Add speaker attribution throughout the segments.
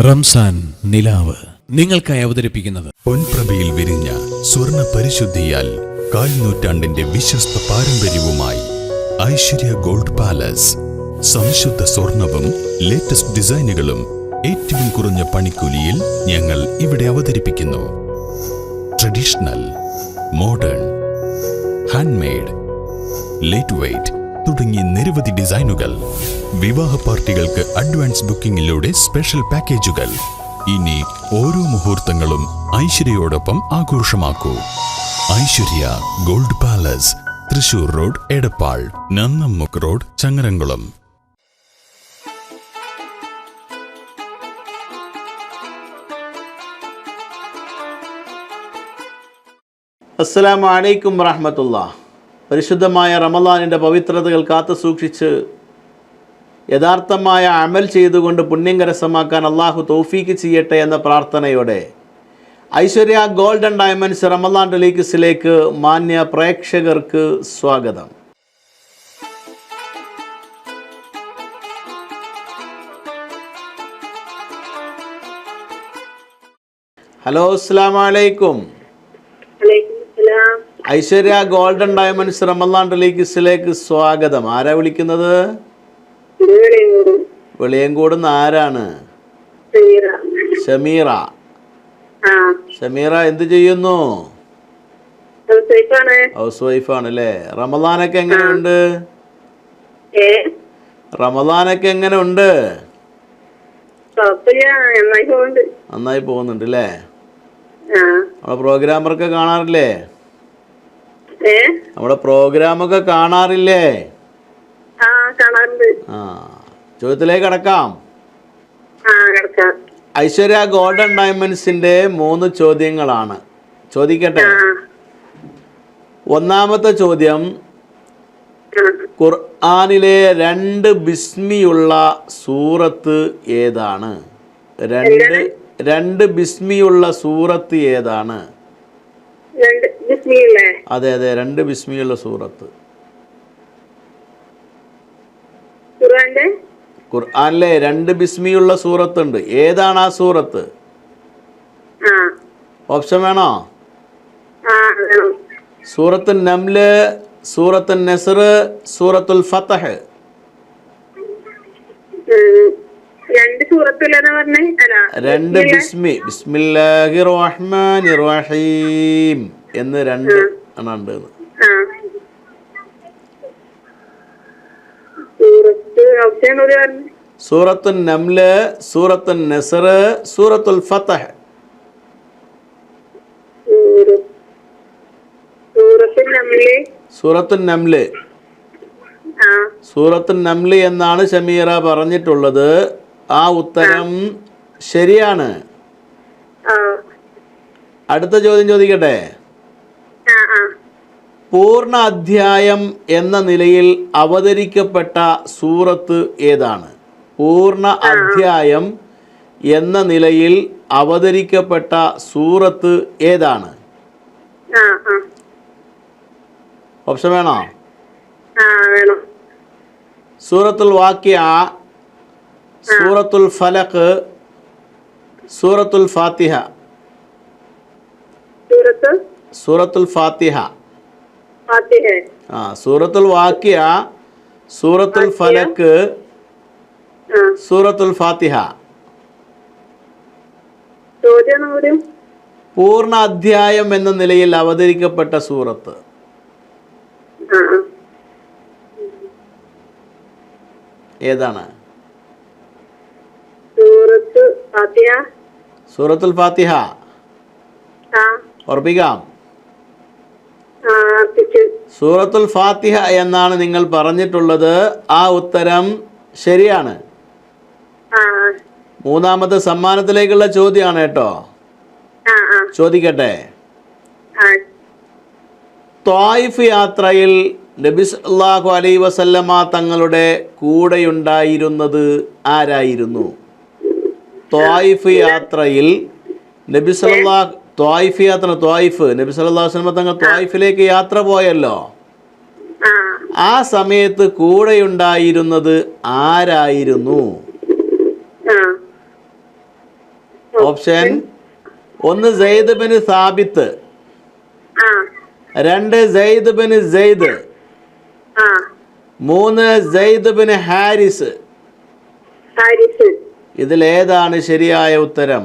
Speaker 1: റംസാൻ നിലാവ് നിങ്ങൾക്കായി അവതരിപ്പിക്കുന്നത്
Speaker 2: പൊൻപ്രഭയിൽ വിരിഞ്ഞ സ്വർണ്ണ പരിശുദ്ധിയാൽ കാൽനൂറ്റാണ്ടിന്റെ വിശ്വസ്ത പാരമ്പര്യവുമായി ഐശ്വര്യ ഗോൾഡ് പാലസ്. സംശുദ്ധ സ്വർണവും ലേറ്റസ്റ്റ് ഡിസൈനുകളും ഏറ്റവും കുറഞ്ഞ പണിക്കൂലിയിൽ ഞങ്ങൾ ഇവിടെ അവതരിപ്പിക്കുന്നു. Traditional, modern, handmade, light weight തുടങ്ങിയ നിരവധി ഡിസൈനുകൾ. വിവാഹ പാർട്ടികൾക്ക് അഡ്വാൻസ് ബുക്കിംഗിലൂടെ സ്പെഷ്യൽ പാക്കേജുകൾ. ഇനി ഓരോ മുഹൂർത്തങ്ങളും ഐശ്വര്യയോടൊപ്പം ആഘോഷമാക്കൂ. Aishwarya gold palace, Thrissur road, Edappal, Nannammukku road, Changaramkulam.
Speaker 3: അസ്സലാമു അലൈക്കും വറഹ്മത്തുള്ളാഹ്. പരിശുദ്ധമായ റമളാനിൻ്റെ പവിത്രതകൾ കാത്തു സൂക്ഷിച്ച് യഥാർത്ഥമായ അമൽ ചെയ്തുകൊണ്ട് പുണ്യം കരസ്ഥമാക്കാൻ അള്ളാഹു തൗഫീക്ക് ചെയ്യട്ടെ എന്ന പ്രാർത്ഥനയോടെ Aishwarya gold and diamonds Ramadan ടെലിക്സിലേക്ക് മാന്യ പ്രേക്ഷകർക്ക് സ്വാഗതം. ഹലോ, അസ്സലാമു അലൈക്കും. ഐശ്വര്യ ഗോൾഡൻ ഡയമണ്ട്സ് റമളാൻ ടെലിക്സിലേക്ക് സ്വാഗതം. ആരാ വിളിക്കുന്നത്? വെളിയങ്കോടുന്ന്. ആരാണ്? ഷമീറ. ഷമീറ എന്ത് ചെയ്യുന്നു? ഹൗസ് വൈഫാണ് അല്ലേ? റമളാനൊക്കെ എങ്ങനെയുണ്ട്? റമളാനൊക്കെ എങ്ങനെ ഉണ്ട്? നന്നായി പോകുന്നുണ്ട് അല്ലേ? നമ്മളെ പ്രോഗ്രാമൊക്കെ കാണാറില്ലേ? നമ്മുടെ പ്രോഗ്രാമൊക്കെ കാണാറില്ലേ? ആ, ചോദ്യത്തിലേക്ക് കടക്കാം. ഐശ്വര്യ ഗോൾഡൻ ഡയമണ്ട്സിന്റെ 3 ചോദ്യങ്ങളാണ്. ചോദിക്കട്ടെ. ഒന്നാമത്തെ ചോദ്യം, ഖുർആനിലെ 2 ബിസ്മിയുള്ള സൂറത്ത് ഏതാണ്? 2 ബിസ്മിയുള്ള സൂറത്ത് ഏതാണ്? അതെ അതെ, 2 ബിസ്മിയുള്ള സൂറത്ത്. ഖുർആനിലെ 2 ബിസ്മിയുള്ള സൂറത്ത് ഉണ്ട്. ഏതാണ് ആ സൂറത്ത്? ഓപ്ഷൻ വേണോ? സൂറത്ത് നംല്, സൂറത്ത് നസ്ർ, സൂറത്തുൽ ഫതഹ്. 2 ബിസ്മി, ബിസ്മില്ലാഹിർ റഹ്മാനിർ റഹീം എന്ന് 2 ആണ് ഉണ്ട്. സൂറത്തു നംല്, സൂറത്തു നസ്ർ, സൂറത്തുൽ ഫതഹ്. സൂറത്തു നംല്, സൂറത്തു നംല് എന്നാണ് ഷമീറ പറഞ്ഞിട്ടുള്ളത്. ആ ഉത്തരം ശരിയാണ്. അടുത്ത ചോദ്യം ചോദിക്കട്ടെ. പൂർണ്ണ അധ്യായം എന്ന നിലയിൽ അവതരിക്കപ്പെട്ട സൂറത്ത് ഏതാണ്? പൂർണ്ണ അധ്യായം എന്ന നിലയിൽ അവതരിക്കപ്പെട്ട സൂറത്ത് ഏതാണ്? ഓപ്ഷൻ വേണോ? സൂറത്തുൽ വാഖിഅ, സൂറത്തുൽ ഫലഖ്, സൂറത്തുൽ ഫാത്തിഹ. സൂറത്തുൽ ഫാത്തിഹ. സൂറത്തുൽ വാഖിഅ, സൂറത്തുൽ ഫലഖ്, സൂറത്തുൽ ഫാത്തിഹ. പൂർണ്ണ അധ്യായം എന്ന നിലയിൽ അവതരിക്കപ്പെട്ട സൂറത്ത് ഏതാണ്? സൂറത്തുൽ ഫാത്തിഹ. ഉറപ്പിക്കാം? സൂറത്തുൽ ഫാത്തിഹ എന്നാണ് നിങ്ങൾ പറഞ്ഞിട്ടുള്ളത്. ആ ഉത്തരം ശരിയാണ്. മൂന്നാമത്തെ സമ്മാനത്തിലേക്കുള്ള ചോദ്യമാണ് കേട്ടോ. ചോദിക്കട്ടെ. ത്വായിഫ് യാത്രയിൽ നബി സല്ലല്ലാഹു അലൈഹി വസല്ലമ തങ്ങളുടെ കൂടെയുണ്ടായിരുന്നത് ആരായിരുന്നു? ത്വായിഫ് യാത്രയിൽ നബി സല്ലല്ലാഹു ത്വായിഫ് യാത്ര, ത്വായിഫ്, നബി സല്ലല്ലാഹു അലൈഹി വസല്ലം തങ്ങൾ ത്വായിഫിലേക്ക് യാത്ര പോയല്ലോ. ആ സമയത്ത് കൂടെയുണ്ടായിരുന്നത് ആരായിരുന്നു? ഓപ്ഷൻ 1 സെയ്ദ് ബിൻ സാബിത്ത്,
Speaker 4: ആ
Speaker 3: 2 സെയ്ദ് ബിൻ സെയ്ദ്,
Speaker 4: ആ
Speaker 3: 3 സെയ്ദ് ബിൻ ഹാരിസ്.
Speaker 4: ഹാരിസ്.
Speaker 3: ഇതിലേതാണ് ശരിയായ ഉത്തരം?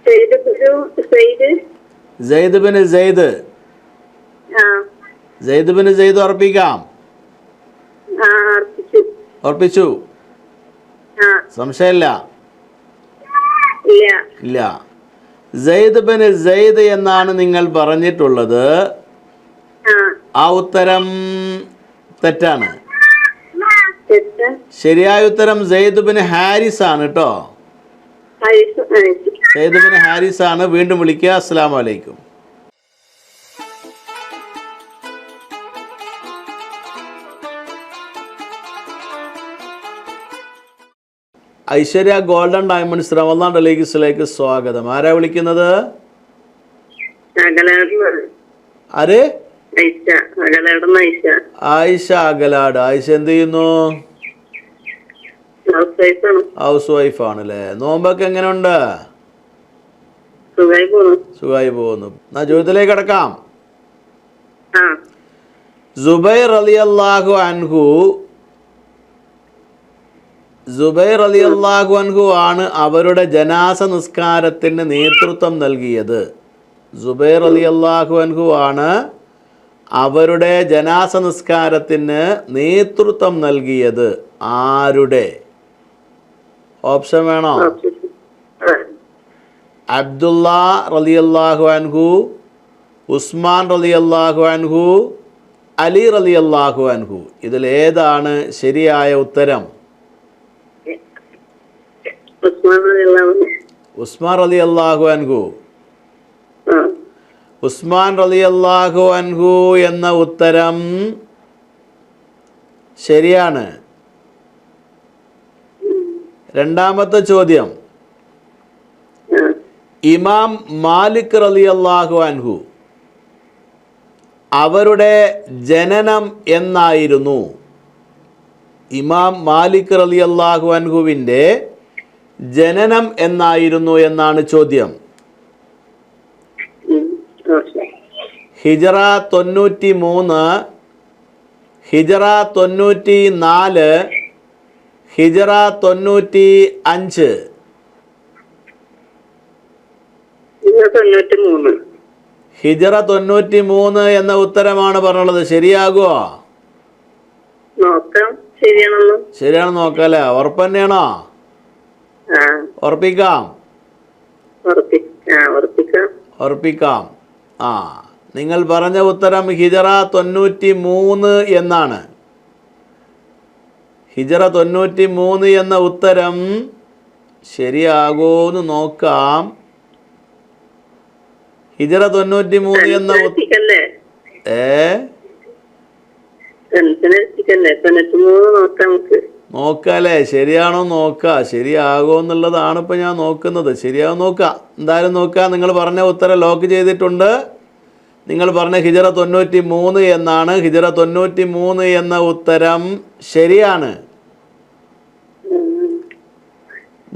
Speaker 4: സെയ്ദ് സെയ്ദ്.
Speaker 3: സെയ്ദ് ബിൻ സെയ്ദ്.
Speaker 4: ആ
Speaker 3: സെയ്ദ് ബിൻ സെയ്ദ് ഉറപ്പിക്കാം?
Speaker 4: ആ അർപ്പിച്ചു.
Speaker 3: ഉറപ്പിച്ചു,
Speaker 4: ആ
Speaker 3: സംശയമില്ല?
Speaker 4: ഇല്ല.
Speaker 3: ഇല്ല. സെയ്ദ് ബിൻ സെയ്ദ് എന്നാണ് നിങ്ങൾ പറഞ്ഞിട്ടുള്ളത്.
Speaker 4: ആ
Speaker 3: ആ ഉത്തരം തെറ്റാണ്.
Speaker 4: തെറ്റ്.
Speaker 3: ശരിയായ ഉത്തരം സെയ്ദ് ബിൻ ഹാരിസ് ആണ് കേട്ടോ.
Speaker 4: ഹാരിസ്.
Speaker 3: സെയ്ദ് ബിൻ ഹാരിസ് ആണ്. വീണ്ടും വിളിക്കുക. അസ്സലാമു അലൈക്കും. ഐശ്വര്യ ഗോൾഡൻ ഡയമണ്ട്സ് റമദാൻ ഡെലീഗ്സിലേക്ക് സ്വാഗതം. ആരാ വിളിക്കുന്നത്? ആര്? ആയിഷ അകലാട്. ആയിഷ എന്ത് ചെയ്യുന്നു? ഹൗസ് വൈഫ് ആണല്ലേ. നോമ്പൊക്കെ എങ്ങനെയുണ്ട്? സുഖമായി പോകുന്നു. എന്നാ ചോദ്യത്തിലേക്ക് കിടക്കാം. സുബൈർ റളിയല്ലാഹു അൻഹു ആണ് അവരുടെ ജനാസ നിസ്കാരത്തിന് നേതൃത്വം നൽകിയത്. സുബൈർ റളിയല്ലാഹു അൻഹു ആണ് അവരുടെ ജനാസ നിസ്കാരത്തിന് നേതൃത്വം നൽകിയത്. ആരുടെ? ഓപ്ഷൻ വേണോ? അബ്ദുള്ള റളിയല്ലാഹു അൻഹു, ഉസ്മാൻ റളിയല്ലാഹു അൻഹു, അലി റളിയല്ലാഹു അൻഹു. ഇതിലേതാണ് ശരിയായ ഉത്തരം? ഉസ്മാൻ റളിയല്ലാഹു അൻഹു. ഉസ്മാൻ റളിയല്ലാഹു അൻഹു എന്ന ഉത്തരം ശരിയാണ്. രണ്ടാമത്തെ ചോദ്യം, ഇമാം മാലിക് റളിയല്ലാഹു അൻഹു അവരുടെ ജനനം എന്നായിരുന്നു? ഇമാം മാലിക് റളിയല്ലാഹു അൻഹുവിൻ്റെ ജനനം എന്നായിരുന്നു എന്നാണ് ചോദ്യം. ഹിജറ 93, ഹിജറ 94, ഹിജറ 95.
Speaker 4: 93.
Speaker 3: ഹിജറ 93 എന്ന ഉത്തരമാണ് പറഞ്ഞുള്ളത്. ശരിയാകുമോ?
Speaker 4: നോക്കാം. ശരിയാണല്ലോ.
Speaker 3: ശരിയാണെന്ന് നോക്കാം അല്ലേ? ഉറപ്പ് തന്നെയാണോ? ഉറപ്പിക്കാം. ഉറപ്പിക്കാം. ആ, നിങ്ങൾ പറഞ്ഞ ഉത്തരം ഹിജറ 93 എന്നാണ്. ഹിജറ 93 എന്ന ഉത്തരം ശരിയാകുമോന്ന് നോക്കാം. ഹിജറ 93 എന്ന നോക്കാല്ലേ? ശരിയാണോ നോക്കാം. ശരിയാകോ എന്നുള്ളതാണ് ഇപ്പം ഞാൻ നോക്കുന്നത്. ശരിയാകും നോക്കാം. എന്തായാലും നോക്കാം. നിങ്ങൾ പറഞ്ഞ ഉത്തരം ലോക്ക് ചെയ്തിട്ടുണ്ട്. നിങ്ങൾ പറഞ്ഞ ഹിജറ 93 എന്നാണ്. ഹിജറ 93 എന്ന ഉത്തരം ശരിയാണ്.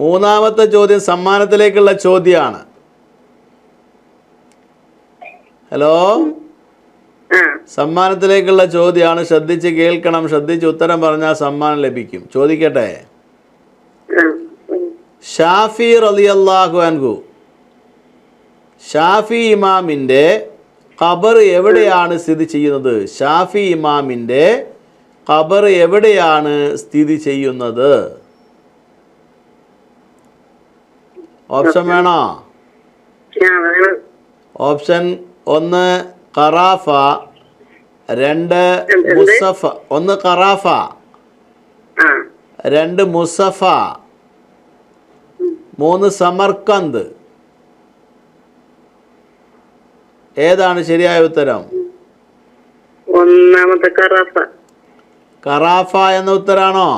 Speaker 3: മൂന്നാമത്തെ ചോദ്യം സമ്മാനത്തിലേക്കുള്ള ചോദ്യമാണ്. ഹലോ, സമ്മാനത്തിലേക്കുള്ള ചോദ്യമാണ്. ശ്രദ്ധിച്ച് കേൾക്കണം. ശ്രദ്ധിച്ച് ഉത്തരം പറഞ്ഞാൽ സമ്മാനം ലഭിക്കും. ചോദിക്കട്ടെ. ഷാഫി റളിയല്ലാഹു അൻഹു, ഷാഫി ഇമാമിൻ്റെ ഖബർ എവിടെയാണ് സ്ഥിതി ചെയ്യുന്നത്? ഷാഫി ഇമാമിൻ്റെ ഖബർ എവിടെയാണ് സ്ഥിതി ചെയ്യുന്നത്? ഓപ്ഷൻ വേണോ? Option 1 ഖറാഫ, 2 മുസഫ, 1 ഖറാഫ, 2 മുസഫ, 3 Samarkand. ഏതാണ് ശരിയായ ഉത്തരം?
Speaker 4: ഒന്നാമത്തെ ഖറാഫ.
Speaker 3: ഖറാഫ എന്ന ഉത്തരാണോ?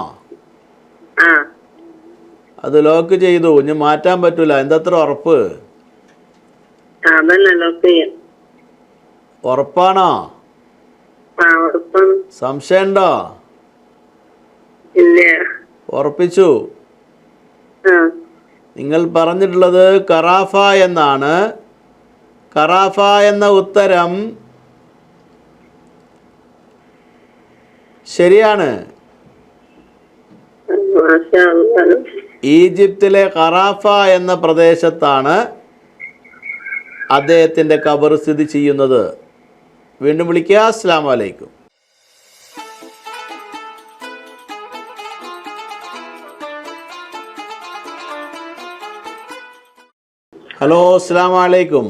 Speaker 3: അത് ലോക്ക് ചെയ്തു. ഇനി മാറ്റാൻ പറ്റൂല. എന്തത്ര ഉറപ്പ്? ഉറപ്പാണോ? സംശയമുണ്ടോ?
Speaker 4: ഇല്ല.
Speaker 3: ഉറപ്പിച്ചു.
Speaker 4: ആ.
Speaker 3: നിങ്ങൾ പറഞ്ഞിട്ടുള്ളത് കറാഫ എന്നാണ്. കറാഫ എന്ന ഉത്തരം ശരിയാണ്.
Speaker 4: മാഷാ അല്ലാഹ്.
Speaker 3: ഈജിപ്തിലെ ഖറാഫ എന്ന പ്രദേശത്താണ് അദ്ദേഹത്തിൻ്റെ ഖബർ സ്ഥിതി ചെയ്യുന്നത്. വീണ്ടും വിളിക്കുക. അസ്സലാമു അലൈക്കും. ഹലോ, അസ്സലാമു അലൈക്കും.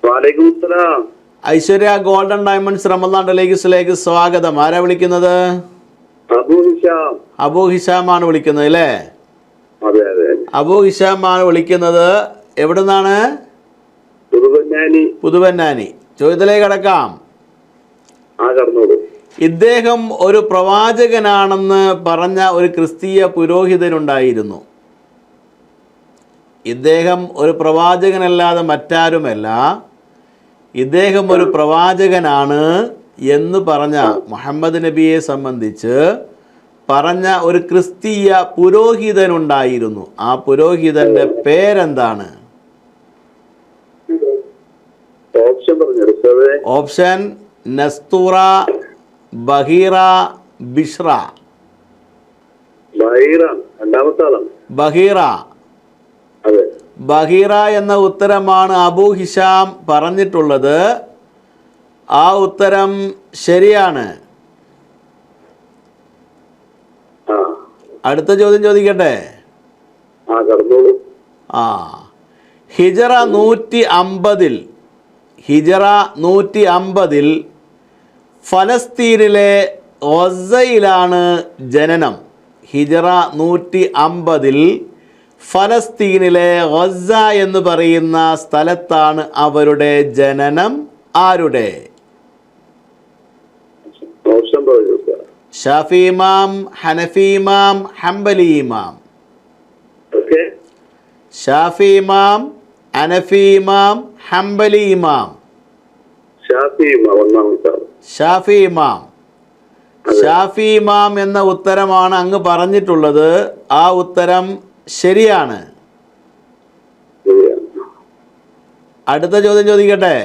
Speaker 5: വലൈക്കും സലാം.
Speaker 3: ഐശ്വര്യ ഗോൾഡൻ ഡയമണ്ട്സ് റമദാൻ ഡെലിഗസിലേക്ക് സ്വാഗതം. ആരാ വിളിക്കുന്നത്?
Speaker 5: അബൂ ഹിഷാം.
Speaker 3: അബൂ ഹിഷാമാണ് വിളിക്കുന്നത് അല്ലേ?
Speaker 5: അതെ അതെ.
Speaker 3: അബൂ ഹിഷാമാണ് വിളിക്കുന്നത്. എവിടെ നിന്നാണ്?
Speaker 5: പുതുവന്നാനി.
Speaker 3: പുതുവന്നാനി. ചോദ്യത്തിലേക്ക് കടക്കാം.
Speaker 5: കടന്നോളൂ.
Speaker 3: ഇദ്ദേഹം ഒരു പ്രവാചകനാണെന്ന് പറഞ്ഞ ഒരു ക്രിസ്തീയ പുരോഹിതനുണ്ടായിരുന്നു. ഇദ്ദേഹം ഒരു പ്രവാചകനല്ലാതെ മറ്റാരുമല്ല, ഇദ്ദേഹം ഒരു പ്രവാചകനാണ് എന്ന് പറഞ്ഞ മുഹമ്മദ് നബിയെ സംബന്ധിച്ച് പറഞ്ഞ ഒരു ക്രിസ്തീയ പുരോഹിതനുണ്ടായിരുന്നു. ആ പുരോഹിതന്റെ പേരെന്താണ്?
Speaker 5: ഓപ്ഷൻ പറഞ്ഞു.
Speaker 3: ഓപ്ഷൻ നസ്തൂറ, ബഹീറ, ബിഷ്റ.
Speaker 5: ബഹീറ രണ്ടാമത്തെ ആളാണ്.
Speaker 3: ബഹീറ.
Speaker 5: അതെ.
Speaker 3: ബഹീറ എന്ന ഉത്തരമാണ് അബൂ ഹിഷാം പറഞ്ഞിട്ടുള്ളത്. ആ ഉത്തരം ശരിയാണ്. അടുത്ത ചോദ്യം ചോദിക്കട്ടെ?
Speaker 5: കടന്നോളൂ.
Speaker 3: ഹിജറ 150 ഫലസ്തീനിലെ ഗസയിലാണ് ജനനം. ഹിജറ 150 ഫലസ്തീനിലെ ഗസ എന്ന് പറയുന്ന സ്ഥലത്താണ് അവരുടെ ജനനം. ആരുടെ?
Speaker 5: ഓപ്ഷൻ പറഞ്ഞു.
Speaker 3: ഷാഫി ഇമാം, ഹനഫി ഇമാം, ഹംബലി ഇമാം. ഷാഫി ഇമാം, ഹനഫി ഇമാം, ഹംബലി ഇമാം.
Speaker 5: ഷാഫി ഇമാം ഒന്നാമത്തെ ആൾ.
Speaker 3: ഷാഫി ഇമാം. ഷാഫി ഇമാം എന്ന ഉത്തരമാണ് അങ്ങ് പറഞ്ഞിട്ടുള്ളത്. ആ ഉത്തരം ശരിയാണ്. അടുത്ത ചോദ്യം ചോദിക്കട്ടെ?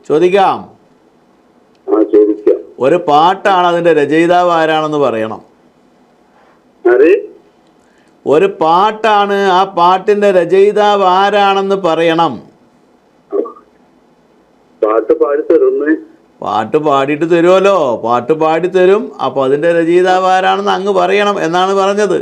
Speaker 3: ചോദിക്കാം. ഒരു പാട്ടാണ്, അതിന്റെ രചയിതാവ് ആരാണെന്ന് പറയണം. ഒരു പാട്ടാണ്, ആ പാട്ടിന്റെ രചയിതാവ് ആരാണെന്ന് പറയണം.
Speaker 5: പാട്ട് പാടിത്തരുന്നേ.
Speaker 3: പാട്ട് പാടിയിട്ട് തരുമല്ലോ, പാട്ട് പാടി തരും. അപ്പോൾ അതിൻ്റെ രചയിതാവ് ആരാണെന്ന് അങ്ങ് പറയണം എന്നാണ് പറഞ്ഞത്.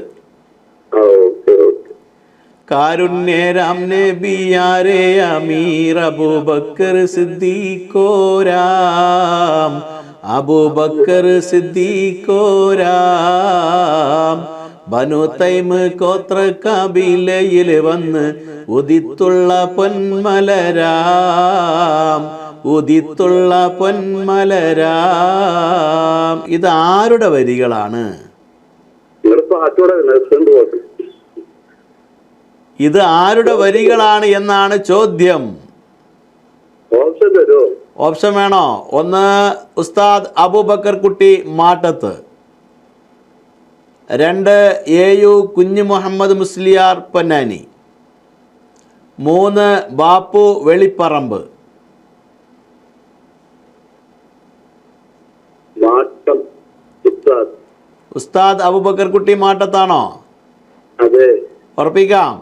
Speaker 3: കാരുണ്യരാം നബിയാരെ അമീർ അബൂബക്കർ സിദ്ദീഖോരാം, അബൂബക്കർ സിദ്ദീഖോരാം. ബനു തൈമ് ഗോത്ര കബീലയിൽ വന്ന് ഉദിത്തുള്ള പൊന്മലരാം, ഉദിത്തുള്ള പൊന്മലരാം. ഇത് ആരുടെ വരികളാണ്? ഇത് ആരുടെ വരികളാണ് എന്നാണ് ചോദ്യം. ഓപ്ഷൻ വേണോ? ഒന്ന് ഉസ്താദ് അബൂബക്കർ കുട്ടി മാട്ടത്ത്, 2 AU കുഞ്ഞു മുഹമ്മദ് മുസ്ലിയാർ പൊന്നാനി, 3 ബാപ്പു വെളിപ്പറമ്പ്. ഉസ്താദ് അബൂബക്കർ കുട്ടി മാട്ടത്താണോ? ഉറപ്പിക്കാം?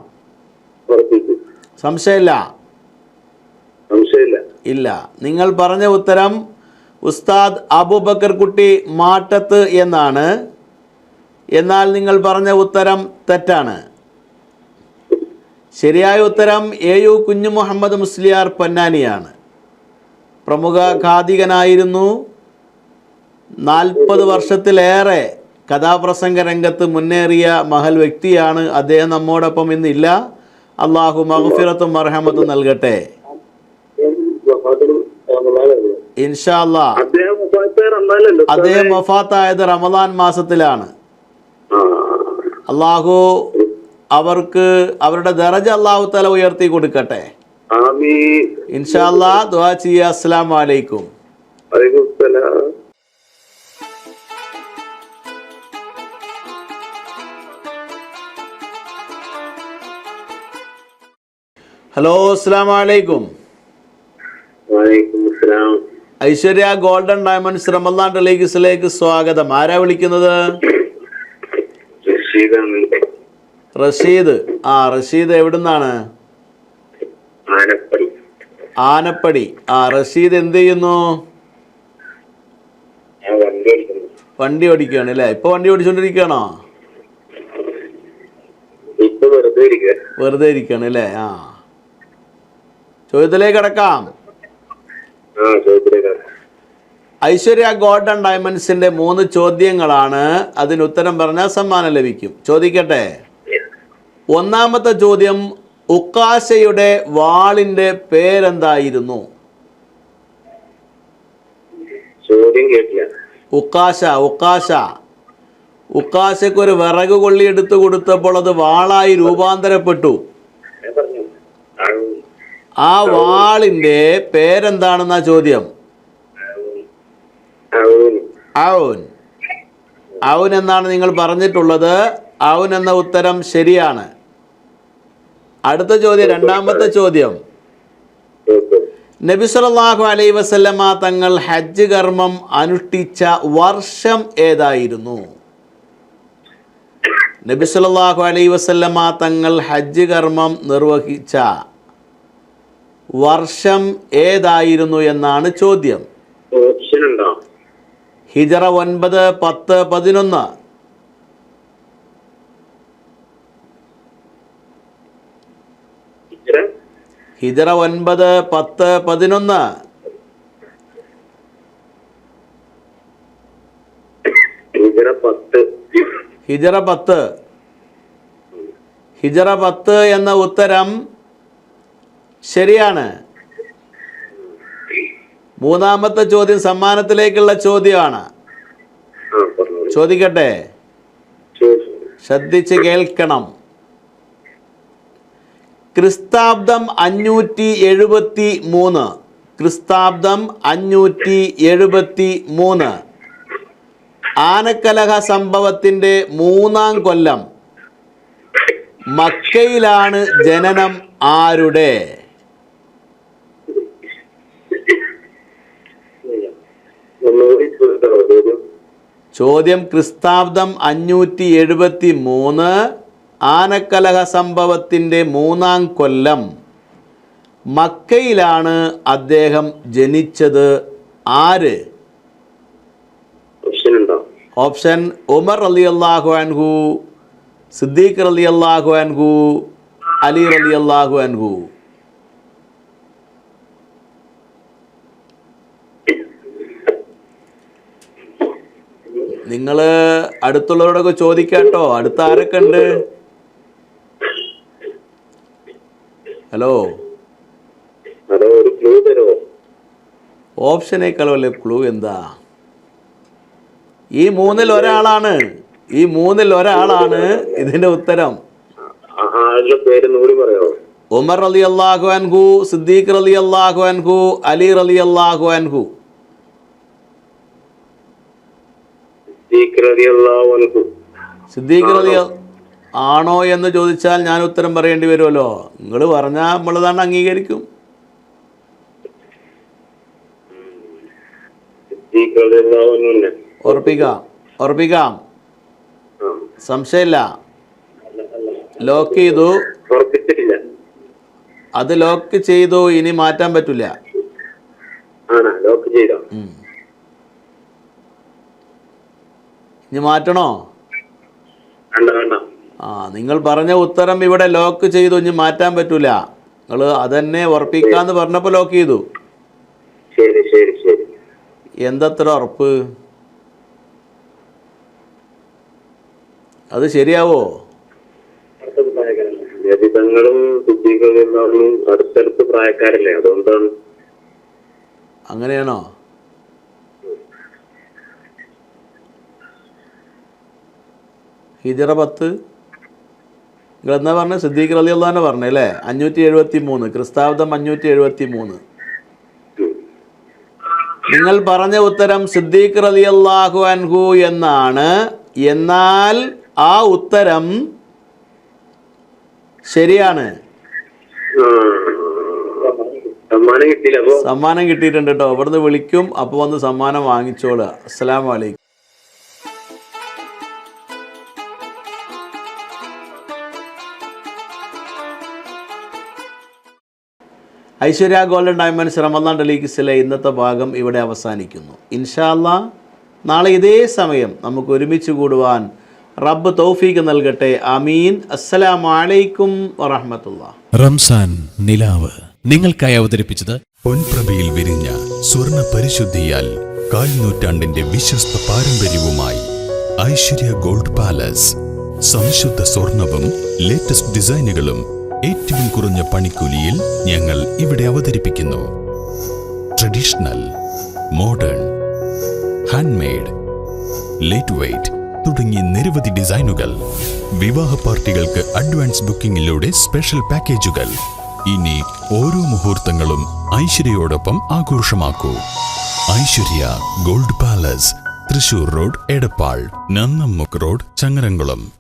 Speaker 3: സംശയമില്ല? ഇല്ല. നിങ്ങൾ പറഞ്ഞ ഉത്തരം ഉസ്താദ് അബൂബക്കർ കുട്ടി മാട്ടത്ത് എന്നാണ്. എന്നാൽ നിങ്ങൾ പറഞ്ഞ ഉത്തരം തെറ്റാണ്. ശരിയായ ഉത്തരം AU കുഞ്ഞു മുഹമ്മദ് മുസ്ലിയാർ പൊന്നാനിയാണ്. പ്രമുഖ ഖാദികനായിരുന്നു. 40 വർഷത്തിലേറെ കഥാപ്രസംഗ രംഗത്ത് മുന്നേറിയ മഹൽ വ്യക്തിയാണ്. അദ്ദേഹം നമ്മോടൊപ്പം ഇന്നില്ല. അള്ളാഹു മഗ്ഫിറത്തും മർഹമത്തും നൽകട്ടെ ഇൻഷാ അല്ലാഹ്. അദ്ദേഹം വഫാത്തായത് റമദാൻ മാസത്തിലാണ്. അള്ളാഹു അവർക്ക് അവരുടെ ദറജ അള്ളാഹു തആല ഉയർത്തി കൊടുക്കട്ടെ. ഇൻഷാ അല്ലാഹ്. ദുആ ചെയ്യുക. അസ്സലാമു അലൈക്കും. ഹലോ, അസ്സലാമു അലൈക്കും.
Speaker 5: വലൈക്കും അസ്സലാം.
Speaker 3: ഐശ്വര്യ ഗോൾഡൻ ഡയമണ്ട്സ് റമദാൻ ടെലിവിഷനിലേക്ക് സ്വാഗതം. ആരാ വിളിക്കുന്നത്?
Speaker 5: റഷീദാണ്.
Speaker 3: റഷീദ്. റഷീദ് എവിടുന്നാണ്?
Speaker 5: ആനപ്പടി.
Speaker 3: ആനപ്പടി. റഷീദ് എന്ത് ചെയ്യുന്നു?
Speaker 5: ഞാൻ വണ്ടി ഓടിക്കുന്നു.
Speaker 3: വണ്ടി ഓടിക്കുകയാണ് അല്ലേ? ഇപ്പൊ വണ്ടി ഓടിച്ചോണ്ടിരിക്കുകയാണോ?
Speaker 5: ഇപ്പൊ വെറുതെ ഇരിക്കുക.
Speaker 3: വെറുതെ ഇരിക്കുകയാണ് അല്ലേ? ചോദ്യത്തിലേക്ക് കിടക്കാം.
Speaker 5: ചോദിച്ചിട്ടേക്കാ.
Speaker 3: ഐശ്വര്യ ഗോൾഡൻ ഡയമണ്ട്സിന്റെ 3 ചോദ്യങ്ങളാണ്. അതിന് ഉത്തരം പറഞ്ഞാൽ സമ്മാനം ലഭിക്കും. ചോദിക്കട്ടെ. ഒന്നാമത്തെ ചോദ്യം, ഉക്കാശയുടെ വാളിന്റെ പേരെന്തായിരുന്നു?
Speaker 5: ചോദ്യം കേട്ടില്ല.
Speaker 3: ഉക്കാശയ്ക്ക് ഒരു വിറക് കൊള്ളി എടുത്തു കൊടുത്തപ്പോൾ അത് വാളായി രൂപാന്തരപ്പെട്ടു.
Speaker 5: ഞാൻ പറഞ്ഞു.
Speaker 3: ആ വാളിന്റെ പേരെന്താണെന്നാ ചോദ്യം. ഔൻ എന്നാണ് നിങ്ങൾ പറഞ്ഞിട്ടുള്ളത്. ഔൻ എന്ന ഉത്തരം ശരിയാണ്. അടുത്ത ചോദ്യം, രണ്ടാമത്തെ ചോദ്യം. നബി സല്ലല്ലാഹു അലൈഹി വസല്ലമ തങ്ങൾ ഹജ്ജ് കർമ്മം അനുഷ്ഠിച്ച വർഷം ഏതായിരുന്നു? നബി സല്ലല്ലാഹു അലൈഹി വസല്ലമ തങ്ങൾ ഹജ്ജ് കർമ്മം നിർവഹിച്ച വർഷം ഏതായിരുന്നു എന്നാണ് ചോദ്യം.
Speaker 5: ഓപ്ഷൻ ഉണ്ടോ?
Speaker 3: ഹിജറ 9, 10, 11. ഹിജറ 9, 10, 11. ഹിജറ 10. ഹിജറ 10 എന്ന ഉത്തരം ശരിയാണ്. മൂന്നാമത്തെ ചോദ്യം സമ്മാനത്തിലേക്കുള്ള ചോദ്യമാണ്. ചോദിക്കട്ടെ, ശ്രദ്ധിച്ച് കേൾക്കണം. ക്രിസ്താബ്ദം 573. ക്രിസ്താബ്ദം 573. ആനക്കലഹ സംഭവത്തിന്റെ 3-ാം കൊല്ലം മക്കയിലാണ് ജനനം ആരുടെ? ചോദ്യം ക്രിസ്താബ്ദം 573, ആനക്കലഹ സംഭവത്തിന്റെ 3-ാം കൊല്ലം മക്കയിലാണ് അദ്ദേഹം ജനിച്ചത്. ആര്? ഓപ്ഷൻ ഉമർ റളിയല്ലാഹു അൻഹു, സിദ്ദീഖ് റളിയല്ലാഹു അൻഹു, അലി റളിയല്ലാഹു അൻഹു. നിങ്ങൾ അടുത്തുള്ളവരോടൊക്കെ ചോദിക്കാട്ടോ. അടുത്ത ആരൊക്കെ ഉണ്ട്? ഹലോ, ഓപ്ഷനേക്കാൾ വലിയ ക്ലൂ എന്താ? ഈ മൂന്നിൽ ഒരാളാണ് ഇതിന്റെ ഉത്തരം. ഉമർ റളിയല്ലാഹു അൻഹു, സിദ്ദീഖ് റളിയല്ലാഹു അൻഹു, അലി റളിയല്ലാഹു അൻഹു. സിദ്ദീഖ് റളിയല്ലാഹു ആണോ എന്ന് ചോദിച്ചാൽ ഞാൻ ഉത്തരം പറയേണ്ടി വരുമല്ലോ. നിങ്ങൾ പറഞ്ഞാൽ നമ്മളതാണ് അംഗീകരിക്കും. ഉറപ്പിക്കാം. സംശയമില്ല. ലോക്ക് ചെയ്തു. അത് ലോക്ക് ചെയ്തു. ഇനി മാറ്റാൻ പറ്റില്ല. ഇനി മാറ്റണോ? നിങ്ങൾ പറഞ്ഞ ഉത്തരം ഇവിടെ ലോക്ക് ചെയ്തു. ഇനി മാറ്റാൻ പറ്റൂല. നിങ്ങൾ അതന്നെ ഉറപ്പിക്കാന്ന് പറഞ്ഞപ്പോൾ ലോക്ക് ചെയ്തു. എന്തത്ര ഉറപ്പ്? അത് ശരിയാവോ?
Speaker 5: അടുത്തടുത്ത് പ്രായക്കാരല്ലേ, അതുകൊണ്ടാണ്.
Speaker 3: അങ്ങനെയാണോ? ഹിജറ 10 നിങ്ങൾ എന്താ പറഞ്ഞത്? സിദ്ദീഖ് റളിയല്ലാഹു അൻഹു പറഞ്ഞേ അല്ലേ? 573. ക്രിസ്താബ്ദം 573. നിങ്ങൾ പറഞ്ഞ ഉത്തരം സിദ്ദീഖ് റളിയല്ലാഹു അൻഹു എന്നാണ്. എന്നാൽ ആ ഉത്തരം ശരിയാണ്.
Speaker 5: സമ്മാനം കിട്ടിയില്ല. അപ്പൊ
Speaker 3: സമ്മാനം കിട്ടിയിട്ടുണ്ട് കേട്ടോ. ഇവിടുന്ന് വിളിക്കും, അപ്പോൾ വന്ന് സമ്മാനം വാങ്ങിച്ചോളുക. അസ്സലാമു അലൈക്കും. ഐശ്വര്യ ഗോൾഡൻ ഡയമണ്ട്സ് റമദാൻ ടെലികിസിലെ ഇന്നത്തെ ഭാഗം ഇവിടെ അവസാനിക്കുന്നു. ഇൻഷാ അല്ലാഹ് നാളെ ഇതേ സമയം നമുക്ക് ഒരുമിച്ച് കൂടുവാൻ റബ്ബ് തൗഫീഖ് നൽകട്ടെ. ആമീൻ. അസ്സലാമു അലൈക്കും വറഹ്മത്തുള്ളാഹി.
Speaker 1: റംസാൻ നിലാവ് നിങ്ങൾക്കായി അവതരിപ്പിച്ചത്
Speaker 2: പൊൻപ്രഭയിൽ വിരിഞ്ഞ സ്വർണ്ണ പരിശുദ്ധിയാൽ കാൽനൂറ്റാണ്ടിന്റെ വിശ്വസ്ത പാരമ്പര്യവുമായി ഐശ്വര്യ ഗോൾഡ് പാലസ്. സംശുദ്ധ സ്വർണവും ലേറ്റസ്റ്റ് ഡിസൈനുകളും ഏറ്റവും കുറഞ്ഞ പണിക്കൂലിയിൽ ഞങ്ങൾ ഇവിടെ അവതരിപ്പിക്കുന്നു. Traditional, modern, handmade, light weight തുടങ്ങി നിരവധി ഡിസൈനുകൾ. വിവാഹ പാർട്ടികൾക്ക് അഡ്വാൻസ് ബുക്കിംഗിലൂടെ സ്പെഷ്യൽ പാക്കേജുകൾ. ഇനി ഓരോ മുഹൂർത്തങ്ങളും ഐശ്വര്യയോടൊപ്പം ആഘോഷമാക്കൂ. Aishwarya gold palace, Thrissur road, Edappal, Nannammukku road, Changaramkulam.